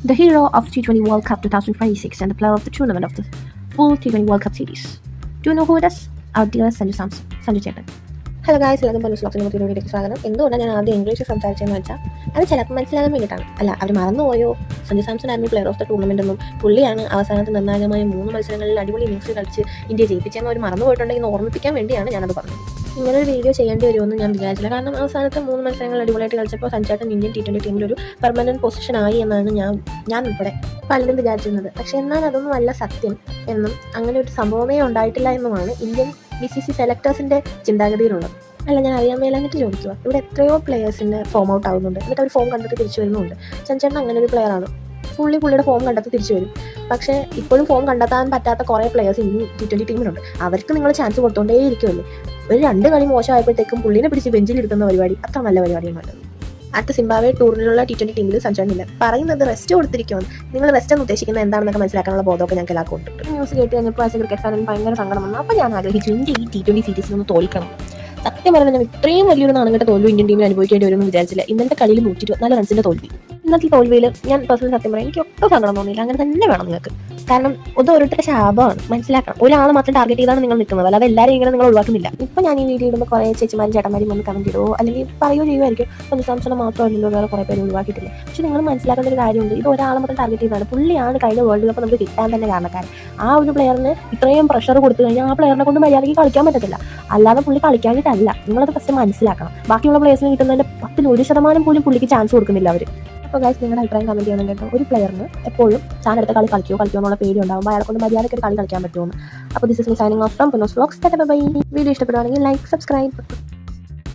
the hero of T20 World Cup 2026 and the player of the tournament of the full T20 World Cup series. Do you know who it is? Our dear Sanju Samson, Sanju Chetan. Hello guys, എല്ലാവർക്കും പല സ്ലോക്സിൻ്റെ മറ്റൊരു വീഡിയോയ്ക്ക് സ്വാഗതം. എന്തുകൊണ്ടാണ് ഞാൻ ആദ്യം English സംസാരിച്ചതെന്ന് വെച്ചാൽ അത് ചിലപ്പോൾ മനസ്സിലാകാൻ വേണ്ടിയിട്ടാണ്. അല്ല, അവർ മറന്നുപോയോ? സഞ്ജു സാംസൺ ആയിരുന്നു പ്ലെയർ ഓഫ് ദ ടൂർണമെൻ്റ് എന്നും പുള്ളിയാണ് അവസാനത്തെ നിർണായകമായ 3 മത്സരങ്ങളിൽ അടിപൊളി ഇന്നിംഗ്സ് കളിച്ച് ഇന്ത്യ ജയിപ്പിച്ചെന്ന് അവർ മറന്നു പോയിട്ടുണ്ടെങ്കിൽ ഓർമ്മിപ്പിക്കാൻ വേണ്ടിയാണ് ഞാനത് പറഞ്ഞത്. ഇങ്ങനൊരു വീഡിയോ ചെയ്യേണ്ടി വരുമെന്ന് ഞാൻ വിചാരിച്ചില്ല. കാരണം അവസാനത്തെ 3 മത്സരങ്ങൾ അടിപൊളിയായിട്ട് കളിച്ചപ്പോൾ സഞ്ജുചേട്ടൻ ഇന്ത്യൻ T20 ടീമിലൊരു പെർമനൻറ്റ് പൊസിഷൻ ആയി എന്നാണ് ഞാൻ ഉൾപ്പെടെ പലരും വിചാരിച്ചിരുന്നത്. പക്ഷേ എന്നാൽ അതൊന്നും അല്ല സത്യം എന്നും അങ്ങനെ ഒരു സംഭവമേ ഉണ്ടായിട്ടില്ല എന്നുമാണ് ഇന്ത്യൻ BCCI സെലക്ടേഴ്സിൻ്റെ ചിന്താഗതിയിലുള്ളത്. അല്ല, ഞാൻ അറിയാൻ മേലാഞ്ഞിട്ട് ചോദിക്കുക. ഇവിടെ എത്രയോ പ്ലെയേഴ്സിൻ്റെ ഫോം ഔട്ട് ആകുന്നുണ്ട്, എന്നിട്ട് അവർ ഫോം കണ്ടെത്തി തിരിച്ചു വരുന്നുണ്ട്. സഞ്ജുചേട്ടൻ അങ്ങനെ ഒരു പ്ലെയറാണ്. പുള്ളിയുടെ ഫോം കണ്ടെത്തി തിരിച്ചു വരും. പക്ഷേ ഇപ്പോഴും ഫോം കണ്ടെത്താൻ പറ്റാത്ത കുറേ പ്ലെയേഴ്സ് ഇന്ത്യൻ T20 ടീമിലുണ്ട്. അവർക്ക് നിങ്ങൾ ചാൻസ് കൊടുത്തോണ്ടേ ഇരിക്കുമല്ലേ. ഒരു 2 കളി മോശമായപ്പോഴത്തേക്കും പുള്ളിനെ പിടിച്ച് ബെഞ്ചിലിരുത്തുന്ന പരിപാടി അത്ര നല്ല പരിപാടിയൊന്നുമല്ല. അടുത്ത സിംബാബ്വെ ടൂറിലുള്ള T20 ടീമിൽ സഞ്ജുചേട്ടനില്ല. പറയുന്നത് റെസ്റ്റ് കൊടുത്തിരിക്കുമെന്ന്. നിങ്ങൾ റെസ്റ്റ് എന്ന് ഉദ്ദേശിക്കുന്നത് എന്താണെന്നൊക്കെ മനസ്സിലാക്കാനുള്ള ബോധമൊക്കെ ഞങ്ങൾക്ക് എല്ലാവർക്കും ഉണ്ട്. ന്യൂസ് കേട്ട് കഴിഞ്ഞപ്പോൾ ആസ് എ ക്രിക്കറ്റ് ഫാനിന് ഭയങ്കര സങ്കടം വന്നു. അപ്പോൾ ഞാൻ ആഗ്രഹിച്ചു ഇന്ത്യ ഈ T20 സീരീസിൽ ഒന്ന് തോൽക്കണം. സത്യം പറഞ്ഞാൽ ഞാൻ ഇത്രയും വലിയൊരു നാണംകെട്ട തോൽവി ഇന്ത്യൻ ടീമിൽ അനുഭവിക്കേണ്ടി വരുമെന്ന് വിചാരിച്ചില്ല. ഇന്നത്തെ കളിയിൽ 124 റൺസിൻ്റെ തോൽവി. ഇന്നത്തെ തോൽവിയിൽ ഞാൻ പേഴ്സണൽ സത്യം പറയാം, എനിക്ക് ഒട്ടും സങ്കടം തോന്നിയില്ല. അങ്ങനെ തന്നെ വേണം നിങ്ങൾക്ക്. കാരണം ഇത് ഓരോരുത്തരുടെ ശാപമാണ്, മനസ്സിലാക്കണം. ഒരാൾ മാത്രം ടാർഗറ്റ് ചെയ്താണ് നിങ്ങൾ നിൽക്കുന്നത്, അല്ലാതെ എല്ലാവരും ഇങ്ങനെ നിങ്ങൾ ഒഴിവാക്കുന്നില്ല. ഇപ്പോൾ ഞാൻ ഈ വീഡിയോ ഇടുമ്പോൾ കുറേ ചേച്ചിമാരും ചേട്ടന്മാരും വന്ന് കമൻറ്റ് ഇടുമോ അല്ലെങ്കിൽ പറയുകയോ ചെയ്യുമായിരിക്കും സഞ്ജു സാംസണെ മാത്രമല്ലല്ലോ വേറെ കുറേ പേര് ഒഴിവാക്കിയിട്ടില്ല. പക്ഷേ നിങ്ങൾ മനസ്സിലാക്കേണ്ട ഒരു കാര്യമുണ്ട്, ഇത് ഒരാളെ മാത്രം ടാർഗറ്റ് ചെയ്തതാണ്. പുള്ളിയാണ് കഴിഞ്ഞ വേൾഡ് കപ്പ് നമുക്ക് കിട്ടാൻ തന്നെ കാരണക്കാരൻ. ആ ഒരു പ്ലെയറിന് ഇത്രയും പ്രഷർ കൊടുത്തു കഴിഞ്ഞാൽ ആ പ്ലെയറിനെ കൊണ്ട് മര്യാദയ്ക്ക് കളിക്കാൻ പറ്റത്തില്ല. അല്ലാതെ പുള്ളി കളിക്കാനായിട്ടല്ല. നിങ്ങളത് ഫസ്റ്റ് മനസ്സിലാക്കണം. ബാക്കിയുള്ള പ്ലെയേഴ്സിന് കിട്ടുന്നതിൻ്റെ 1% പോലും പുള്ളിക്ക് ചാൻസ് കൊടുക്കുന്നില്ല അവർ. അപ്പോൾ ഗൈസ്, നിങ്ങളുടെ അഭിപ്രായം കമൻറ്റ് ചെയ്യണം കേട്ടോ. ഒരു പ്ലെയറിന് എപ്പോഴും താനെടുത്ത കളി കളിക്കുമോ എന്നുള്ള പേടി ഉണ്ടാകുമ്പോൾ അയാളെ കൊണ്ട് മര്യാദയ്ക്ക് ഒരു കളി കളിക്കാൻ പറ്റുമെന്ന്. അപ്പോൾ this is me signing off from Punos vlogs. Bye. Video ഇഷ്ടപ്പെടുവാണെങ്കിൽ ലൈക്ക്, സബ്സ്ക്രൈബ്.